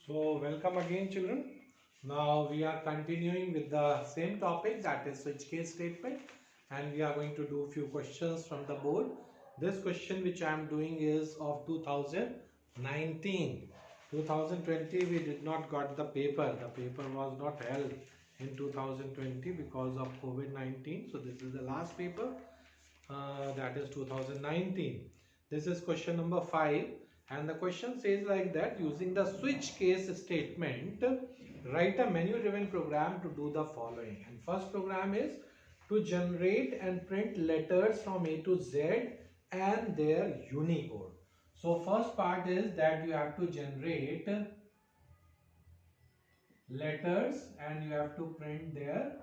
So welcome again children. Now we are continuing with the same topic, that is switch case statement, and we are going to do few questions from the board. This question which I am doing is of 2019. 2020 we did not got the paper. The paper was not held in 2020 because of COVID-19. So this is the last paper, that is 2019. This is question number 5. And the question says like that: using the switch case statement, write a menu driven program to do the following. And first program is to generate and print letters from A to Z and their Unicode. So first part is that you have to generate letters and you have to print their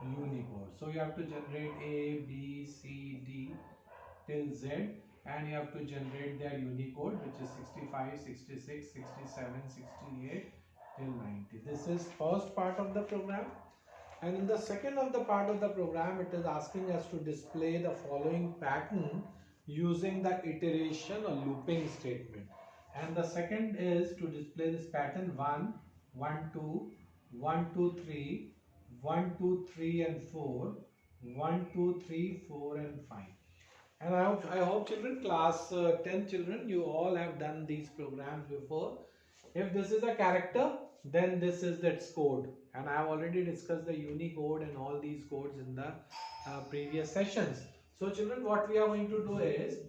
Unicode. So you have to generate A, B, C, D till Z, and you have to generate their Unicode, which is 65, 66, 67, 68 till 90. This is first part of the program. And in the second of the part of the program, it is asking us to display the following pattern using the iteration or looping statement. And the second is to display this pattern 1, 1, 2, 1, 2, 3, 1, 2, 3 and 4, 1, 2, 3, 4 and 5. And I hope children, class 10 children, you all have done these programs before. If this is a character, then this is its code. And I have already discussed the Unicode and all these codes in the previous sessions. So children, what we are going to do is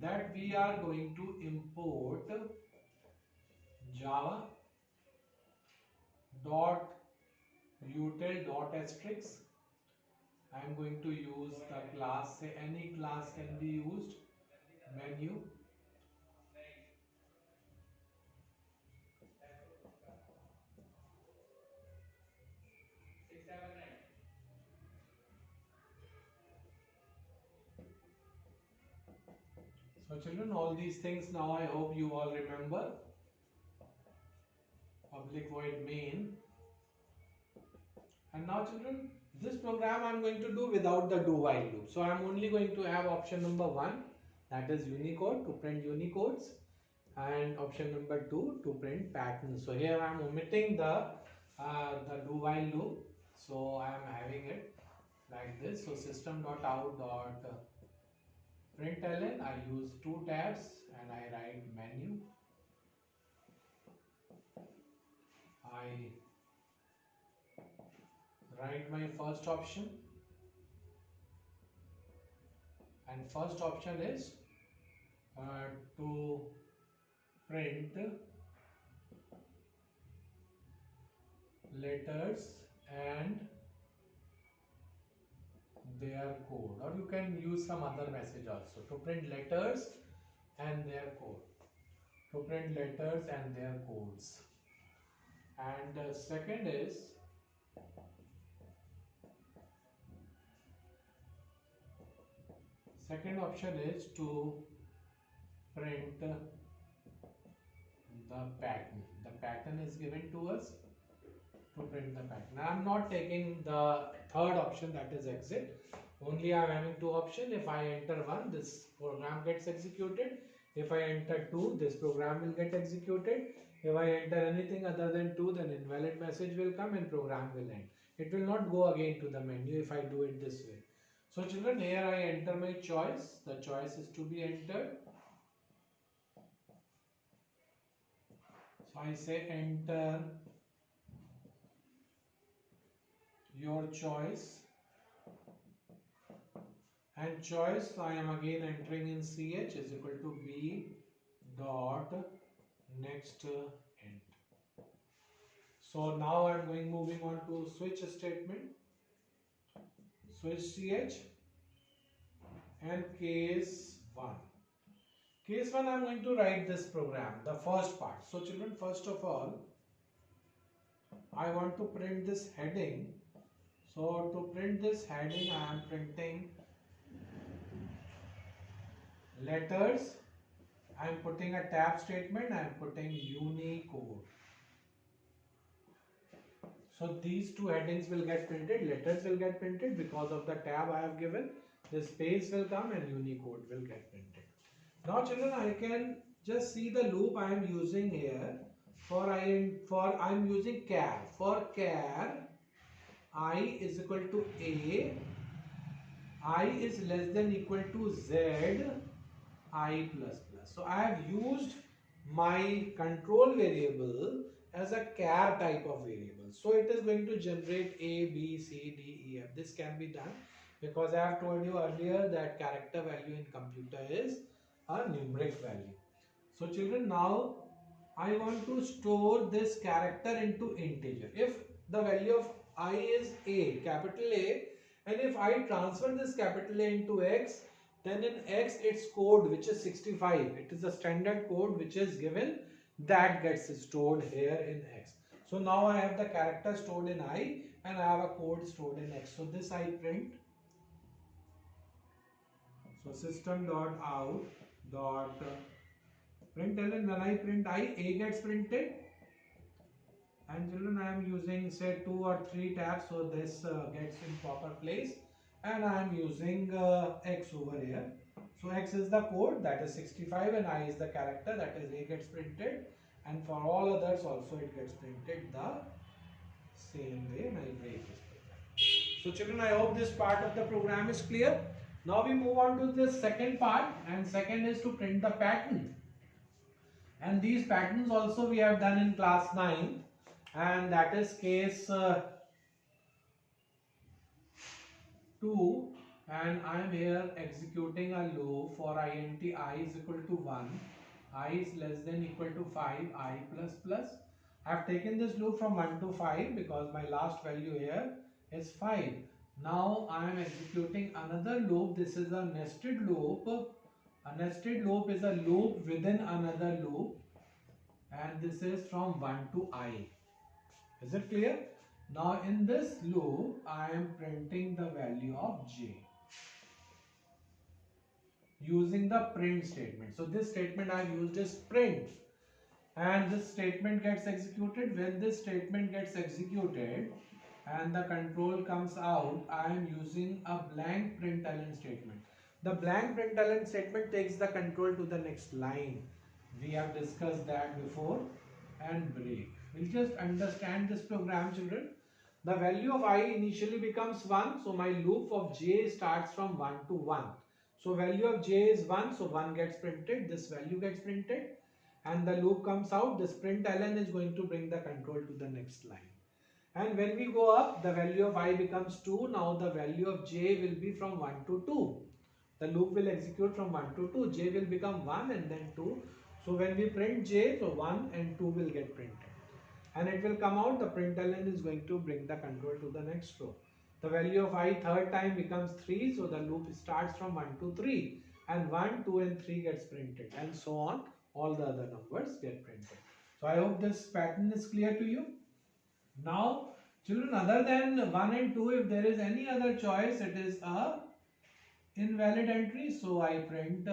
that we are going to import java dot util dot asterisk. I am going to use the class, say any class can be used, menu. So children, all these things now I hope you all remember. Public void main. And now children, this program I am going to do without the do while loop. So I am only going to have option number 1, that is Unicode, to print Unicodes, and option number 2 to print patterns. So here I am omitting the do while loop. So I am having it like this. So system.out.println, I use 2 tabs and I write menu. I write my first option, and first option is to print letters and their code, or you can use some other message also. To print letters and their code, to print letters and their codes. And second option is to print the pattern. The pattern is given to us to print the pattern. I am not taking the third option, that is exit. Only I am having 2 options. If I enter 1, this program gets executed. If I enter 2, this program will get executed. If I enter anything other than 2, then invalid message will come and program will end. It will not go again to the menu if I do it this way. So children, here I enter my choice. The choice is to be entered. So I say enter your choice, and choice I am again entering in ch is equal to b dot next end. So now I am moving on to switch statement. Switch ch and case 1. Case 1 I am going to write this program, the first part. So children, first of all, I want to print this heading. So to print this heading, I am printing letters. I am putting a tab statement. I am putting Unicode. So these 2 headings will get printed. Letters will get printed because of the tab I have given. The space will come and Unicode will get printed. Now children, I can just see the loop I am using here. I'm using char. For char, I is equal to a, I is less than equal to z, I plus plus. So I have used my control variable as a char type of variable. So it is going to generate a, b, c, d, e, f. This can be done because I have told you earlier that character value in computer is a numeric value. So children, now I want to store this character into integer. If the value of I is a, capital A, and if I transfer this capital A into x, then in x its code, which is 65, it is a standard code which is given, that gets stored here in x. So now I have the character stored in I and I have a code stored in x. So this I print. So system.out.println, when I print I, a gets printed. And children, I am using say 2 or 3 tabs, so this gets in proper place, and I am using x over here. So x is the code, that is 65, and I is the character, that is a gets printed, and for all others also it gets printed the same way, and I break this program. So children, I hope this part of the program is clear. Now we move on to the second part, and second is to print the pattern. And these patterns also we have done in class 9. And that is case 2, and I am here executing a loop for int I is equal to 1, I is less than equal to 5, I plus plus. I have taken this loop from 1 to 5 because my last value here is 5. Now I am executing another loop. This is a nested loop. A nested loop is a loop within another loop, and this is from 1 to I. Is it clear? Now in this loop, I am printing the value of j using the print statement. So this statement I have used is print, and this statement gets executed. When this statement gets executed and the control comes out, I am using a blank println statement. The blank println statement takes the control to the next line. We have discussed that before. And break. We'll just understand this program, children. The value of I initially becomes 1, so my loop of j starts from 1 to 1. So value of j is 1, so 1 gets printed, this value gets printed, and the loop comes out. This println is going to bring the control to the next line. And when we go up, the value of I becomes 2. Now the value of j will be from 1 to 2. The loop will execute from 1 to 2. J will become 1 and then 2. So when we print j, so 1 and 2 will get printed. And it will come out, the println is going to bring the control to the next row. The value of I third time becomes 3, so the loop starts from 1 to 3. And 1, 2 and 3 gets printed, and so on. All the other numbers get printed. So I hope this pattern is clear to you. Now, children, other than 1 and 2, if there is any other choice, it is a invalid entry. So I print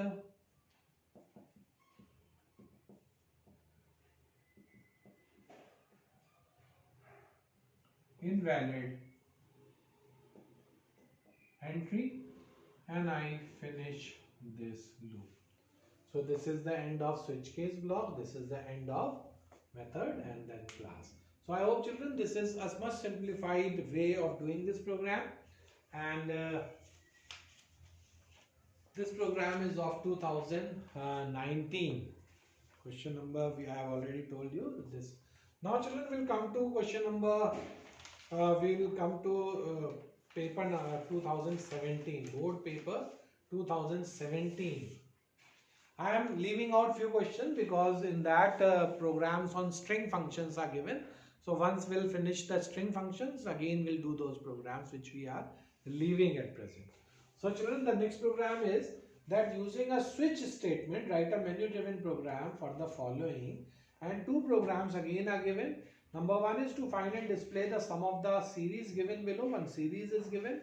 invalid entry, and I finish this loop. So this is the end of switch case block. This is the end of method and then class. So I hope, children, this is a much simplified way of doing this program, and this program is of 2019. Question number we have already told you this. Now children, will come to question number. We will come to paper 2017, board paper 2017. I am leaving out few questions because in that programs on string functions are given. So once we'll finish the string functions, again we'll do those programs which we are leaving at present. So children, the next program is that using a switch statement, write a menu driven program for the following, and two programs again are given. Number one is to find and display the sum of the series given below. One series is given,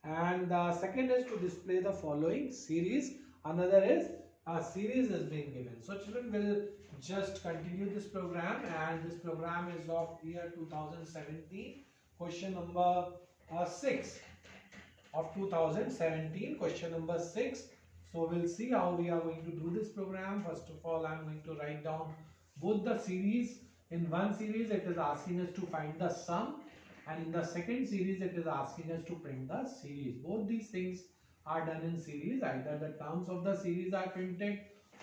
and the second is to display the following series. Another is a series is being given. So children, will just continue this program, and this program is of year 2017. Question number 6 of 2017. Question number 6. So we'll see how we are going to do this program. First of all, I'm going to write down both the series In one series it is asking us to find the sum, and in the second series it is asking us to print the series. Both these things are done in series. Either the terms of the series are printed,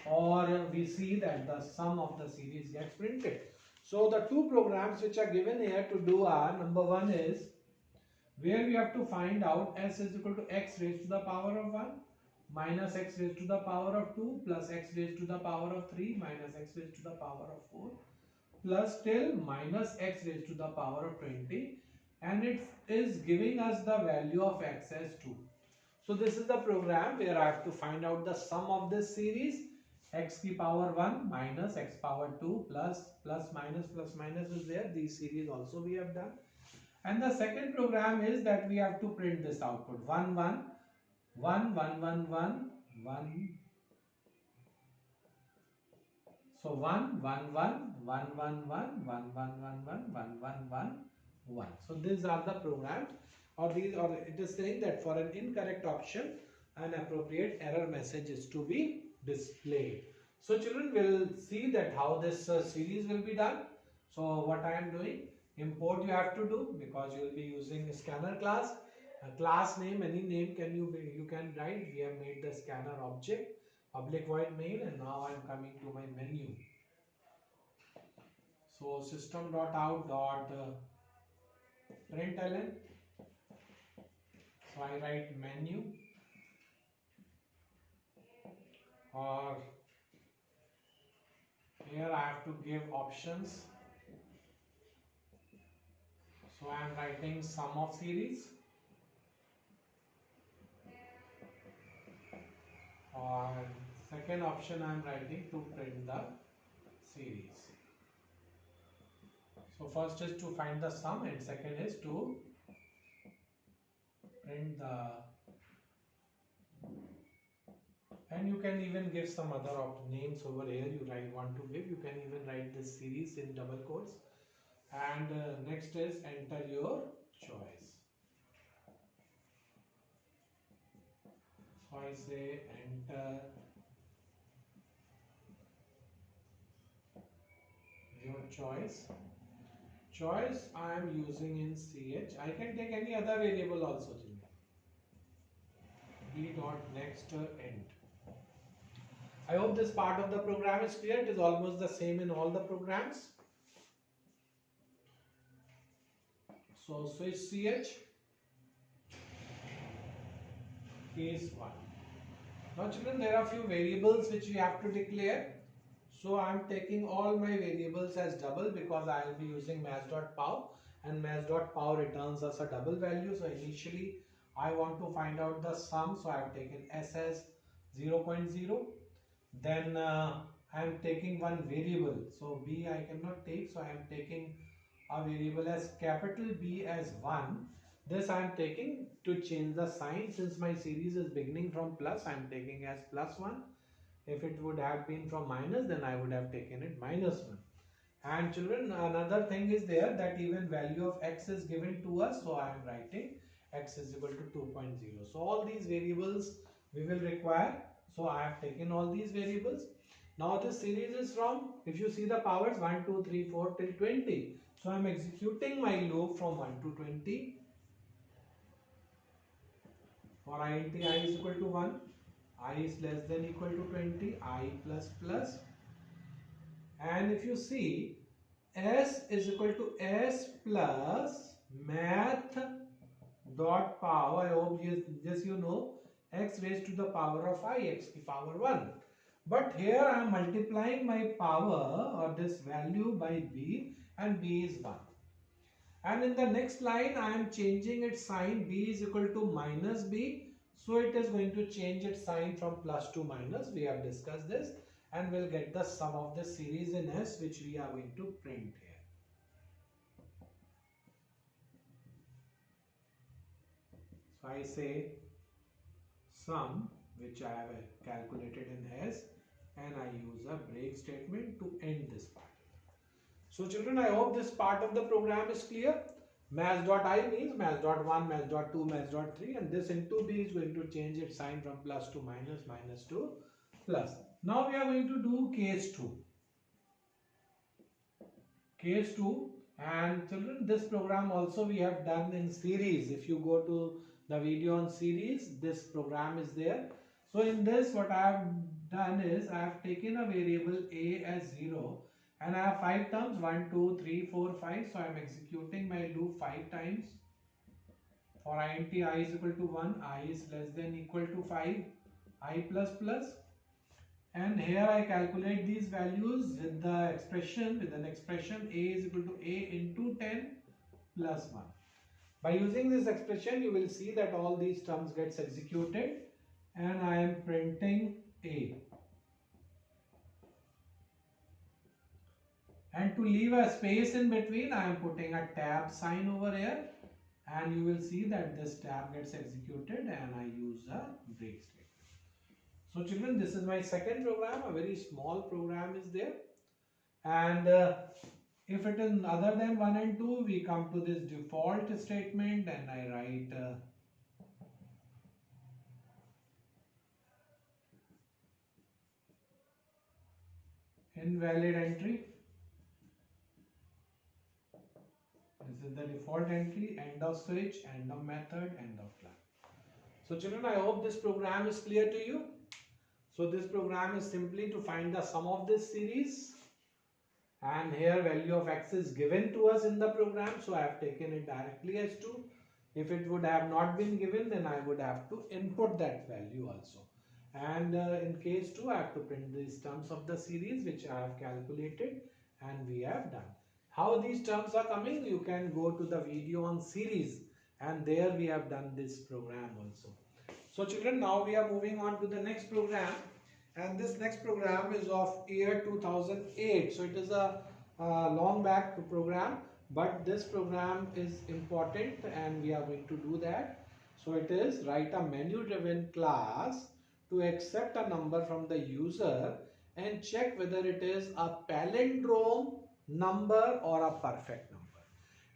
or we see that the sum of the series gets printed. So the two programs which are given here to do are, number one is where we have to find out s is equal to x raised to the power of 1 minus x raised to the power of 2 plus x raised to the power of 3 minus x raised to the power of 4 plus till minus x raised to the power of 20, and it is giving us the value of x as 2. So this is the program where I have to find out the sum of this series, x की power 1 minus x power 2 plus minus is there. These series also we have done. And the second program is that we have to print this output 1 1 1 1 1 1 1. So 1 1 1 1 1 1 1 1 1 1 1 1 1 1. So these are the programs, or it is saying that for an incorrect option an appropriate error message is to be displayed. So children will see that how this series will be done. So what I am doing, import you have to do, because you will be using scanner class. A class name, any name you can write. We have made the scanner object public void main, and now I am coming to my menu. So system.out.println. So I write menu, or here I have to give options. So I am writing sum of series, or second option I am writing to print the series. So first is to find the sum, and second is to print the, and you can even give some other names over here you want to give. You can even write this series in double quotes. And next is enter your choice. So I say enter your choice. Choice I am using in ch. I can take any other variable also. B dot next end. I hope this part of the program is clear. It is almost the same in all the programs. So switch ch, case 1. Now children, there are few variables which we have to declare. So I am taking all my variables as double, because I will be using maths.pow, and maths.pow returns us a double value. So initially I want to find out the sum, so I have taken s as 0.0. Then I am taking one variable, so b I cannot take, so I am taking a variable as capital B as 1. This I am taking to change the sign. Since my series is beginning from plus, I am taking as +1. If it would have been from minus, then I would have taken it -1. And children, another thing is there, that even value of x is given to us, so I am writing x is equal to 2.0. So all these variables we will require. So I have taken all these variables. Now this series is from, if you see the powers, 1 2 3 4 till 20. So I am executing my loop from 1 to 20. For int I is equal to 1, I is less than equal to 20, I plus plus. And if you see, s is equal to s plus math dot power, I hope yes you know, x raised to the power of I, x to power 1. But here I am multiplying my power, or this value, by b, and b is 1. And in the next line I am changing its sign. B is equal to minus b, so it is going to change its sign from plus to minus. We have discussed this, and we'll get the sum of the series in S, which we are going to print here. So I say sum, which I have calculated in S, and I use a break statement to end this part. So children, I hope this part of the program is clear. Maths.I means maths.1, maths.2, maths.3, and this into B is going to change its sign from plus to minus, minus to plus. Now we are going to do case 2. case 2. And children, this program also we have done in series. If you go to the video on series, this program is there. So in this, what I have done is I have taken a variable a as 0 and I have 5 terms, 1, 2, 3, 4, 5. So I am executing my loop 5 times. For int I is equal to 1, I is less than equal to 5, I plus plus. And here I calculate these values with the expression, with an expression a is equal to a into 10 plus 1. By using this expression, you will see that all these terms gets executed and I am printing a. And to leave a space in between, I am putting a tab sign over here, and you will see that this tab gets executed and I use a break statement. So children, this is my second program. A very small program is there, and if it is other than 1 and 2, we come to this default statement and I write invalid entry. This is the default entry, end of switch, end of method, end of class. So children, I hope this program is clear to you. So this program is simply to find the sum of this series, and here value of x is given to us in the program, so I have taken it directly as 2. If it would have not been given, then I would have to input that value also. And in case 2, I have to print these terms of the series which I have calculated and we have done. How these terms are coming, you can go to the video on series, and there we have done this program also. So children, now we are moving on to the next program, and this next program is of year 2008. So it is a long back program, but this program is important and we are going to do that. So it is write a menu driven class to accept a number from the user and check whether it is a palindrome number or a perfect number.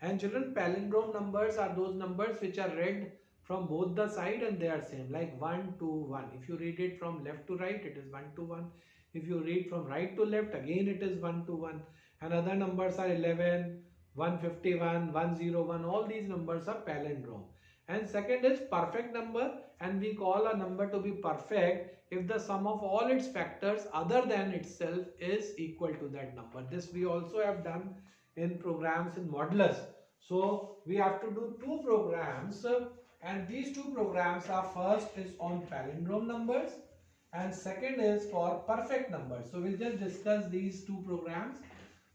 And children, palindrome numbers are those numbers which are read from both the side and they are same, like 1 to 1. If you read it from left to right, it is 1 to 1. If you read from right to left, again it is 1 to 1. And other numbers are 11, 151, 101. All these numbers are palindrome. And second is perfect number, and we call a number to be perfect if the sum of all its factors other than itself is equal to that number. This we also have done in programs in modulus. So we have to do 2 programs, and these 2 programs are, first is on palindrome numbers and second is for perfect numbers. So we'll just discuss these 2 programs,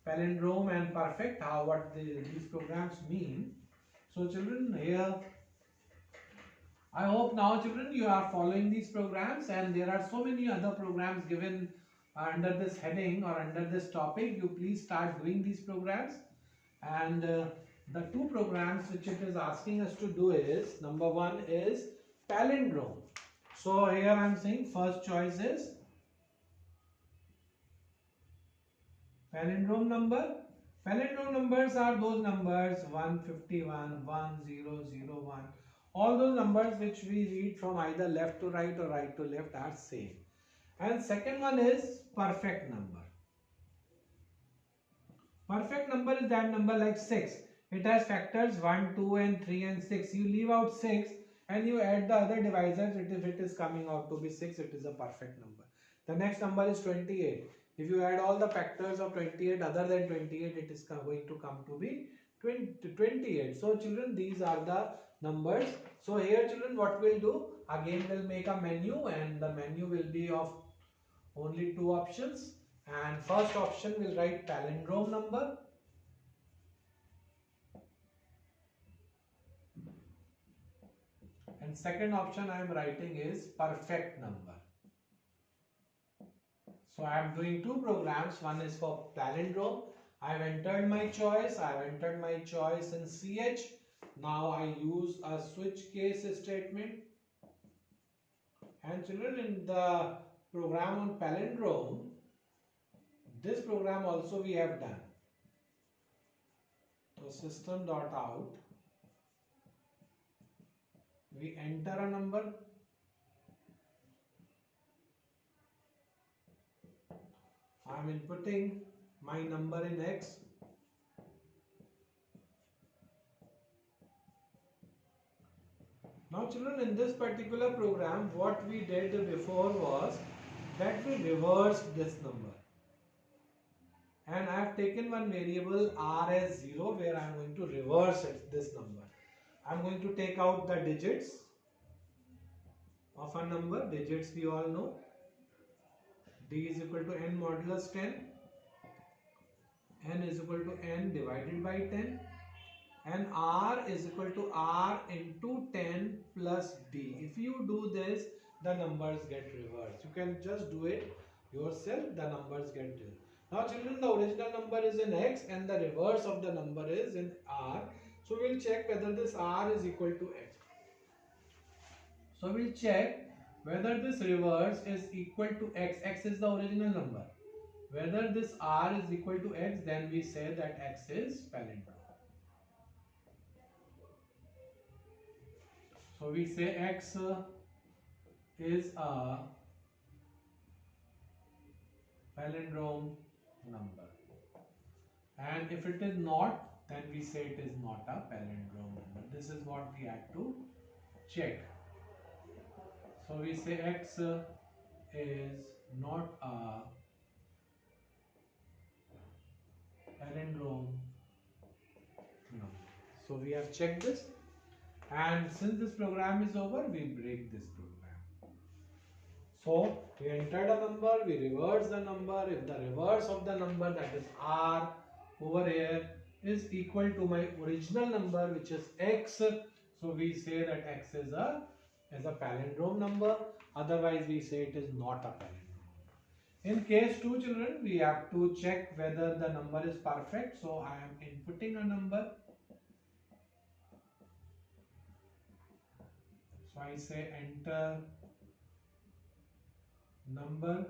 palindrome and perfect, what these programs mean. So children, here I hope now children you are following these programs, and there are so many other programs given under this heading or under this topic. You please start doing these programs. And the 2 programs which it is asking us to do is, number 1 is palindrome. So here I am saying first choice is palindrome number. Palindrome numbers are those numbers 151, 1001. All those numbers which we read from either left to right or right to left are same. And second one is perfect number. Perfect number is that number like 6. It has factors 1, 2 and 3 and 6. You leave out 6 and you add the other divisors. If it is coming out to be 6, it is a perfect number. The next number is 28. If you add all the factors of 28 other than 28, it is going to come to be 28. So children, these are the numbers. So here children, what we'll do, again we'll make a menu, and the menu will be of only 2 options. And first option will write palindrome number. And second option I am writing is perfect number. So I am doing 2 programs. One is for palindrome. I have entered my choice. I have entered my choice in CH. Now I use a switch case statement. And children, in the program on palindrome, this program also we have done. So system.out, we enter a number. I am inputting my number in X. Now children, in this particular program, what we did before was that we reversed this number. And I have taken one variable r as 0 where I am going to reverse this number. I am going to take out the digits of a number. Digits we all know. D is equal to n modulus 10. N is equal to n divided by 10. And r is equal to r into 10 plus d. If you do this, the numbers get reversed. You can just do it yourself, the numbers get reversed. Now children, the original number is in x and the reverse of the number is in r. So we'll check whether this r is equal to x. So we'll check whether this reverse is equal to x. X is the original number. Whether this r is equal to x, then we say that x is palindrome. So we say x is a palindrome number, and if it is not, then we say it is not a palindrome number. This is what we have to check. So we say x is not a palindrome number. So we have checked this, and since this program is over, we break this program. So we entered a number, we reverse the number. If the reverse of the number, that is r over here, is equal to my original number, which is x, so we say that x is a palindrome number. Otherwise we say it is not a palindrome. In case 2 children, we have to check whether the number is perfect. So I am inputting a number. So I say enter number.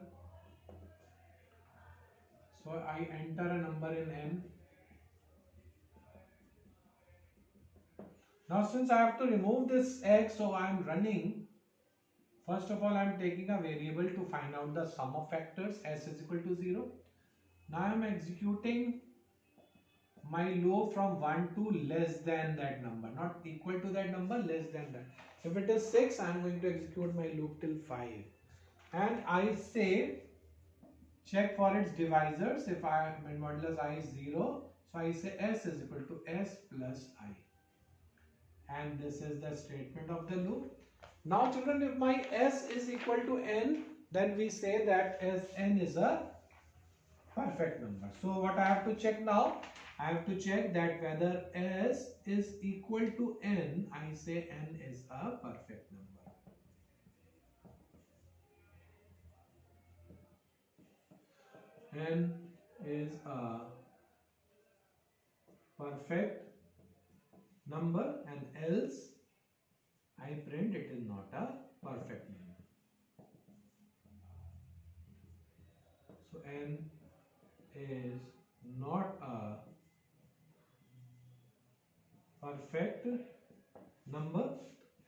So I enter a number in n. Now since I have to remove this x, so I am running. First of all, I am taking a variable to find out the sum of factors. S is equal to 0. Now I am executing my loop from 1 to less than that number, not equal to that number, less than that. If it is 6, I am going to execute my loop till 5. And I say check for its divisors. If I am in modulus I is 0, so I say s is equal to s plus I. And this is the statement of the loop. Now children, if my s is equal to n, then we say that n is a perfect number. So what I have to check now? I have to check that whether s is equal to n. I say n is a perfect number. N is a perfect number, and else I print it is not a perfect number. So n is not a perfect number,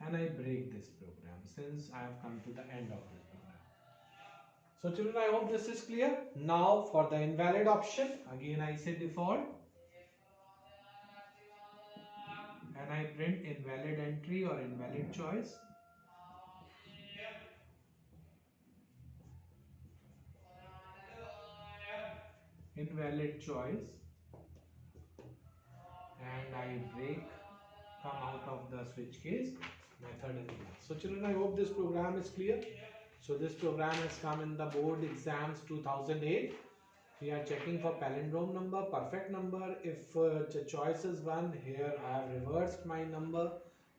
and I break this program since I have come to the end of this program. So children, I hope this is clear. Now for the invalid option, again I say default, and I print invalid entry or invalid choice. Invalid choice, and I come out of the switch case method and class. So children, I hope this program is clear. So this program has come in the board exams 2008. We are checking for palindrome number, perfect number. If the choice is 1, here I have reversed my number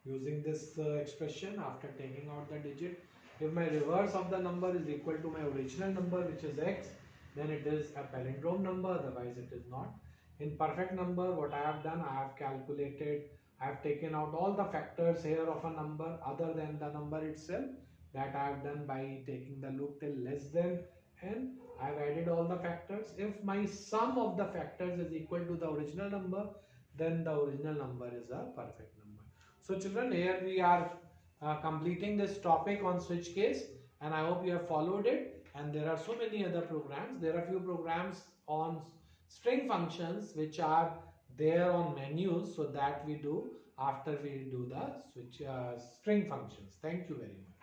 using this expression after taking out the digit. If my reverse of the number is equal to my original number, which is x, then it is a palindrome number, otherwise it is not. In perfect number, what I have done, I have calculated, I have taken out all the factors here of a number other than the number itself. That I have done by taking the loop till less than n. I have added all the factors. If my sum of the factors is equal to the original number, then the original number is a perfect number. So children, here we are completing this topic on switch case, and I hope you have followed it. And there are so many other programs. There are few programs on string functions which are there on menus, so that we do after we do the switch string functions. Thank you very much.